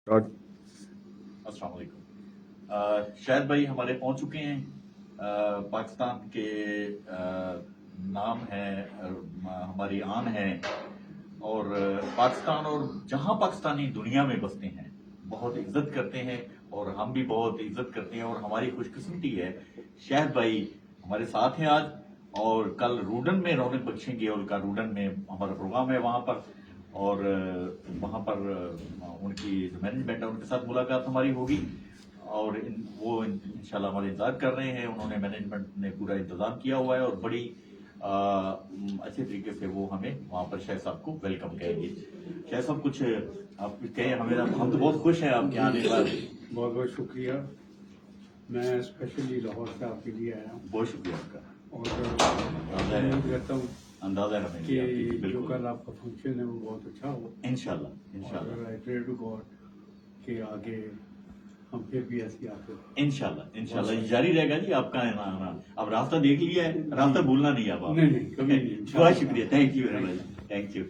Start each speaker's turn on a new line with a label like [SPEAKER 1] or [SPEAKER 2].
[SPEAKER 1] अस्सलाम वालेकुम। शाहिद भाई हमारे पहुंच चुके हैं। पाकिस्तान के नाम है, हमारी आन है, और पाकिस्तान और जहां पाकिस्तानी दुनिया में बसते हैं बहुत इज्जत करते हैं, और हम भी बहुत इज्जत करते हैं। और हमारी खुशकिस्मती है शाहिद भाई हमारे साथ हैं आज, और कल रूडन में रौनक बख्शेंगे। और का रूडन में हमारा प्रोग्राम है वहाँ पर, और वहाँ पर उनकी जो मैनेजमेंट है उनके साथ मुलाकात हमारी होगी, और वो इंशाल्लाह हमारे इंतजार कर रहे हैं। उन्होंने मैनेजमेंट ने पूरा इंतजाम किया हुआ है, और बड़ी अच्छे तरीके से वो हमें वहाँ पर शाह साहब को वेलकम कहेंगे। शाह साहब कुछ आप कहें हमें, हम तो बहुत खुश हैं आपके आने के बाद।
[SPEAKER 2] बहुत बहुत शुक्रिया। मैं स्पेशली लाहौर से आपके लिए आया हूँ,
[SPEAKER 1] बहुत शुक्रिया आपका,
[SPEAKER 2] और उम्मीद करता हूँ
[SPEAKER 1] अंदाजा है हमें
[SPEAKER 2] कि
[SPEAKER 1] आपकी,
[SPEAKER 2] जो
[SPEAKER 1] बिल्कुल
[SPEAKER 2] कल आपका फंक्शन है वो बहुत अच्छा हो।
[SPEAKER 1] इंशाल्लाह इंशाल्लाह
[SPEAKER 2] आई प्रे टू गॉड कि आगे हम फिर भी ऐसी आते
[SPEAKER 1] इंशाल्लाह इंशाल्लाह ये जारी रहेगा जी आपका आना। अब रास्ता देख लिया है, रास्ता भूलना नहीं अब आप।
[SPEAKER 2] नहीं, कभी नहीं।
[SPEAKER 1] बहुत शुक्रिया, thank you very much, thank you.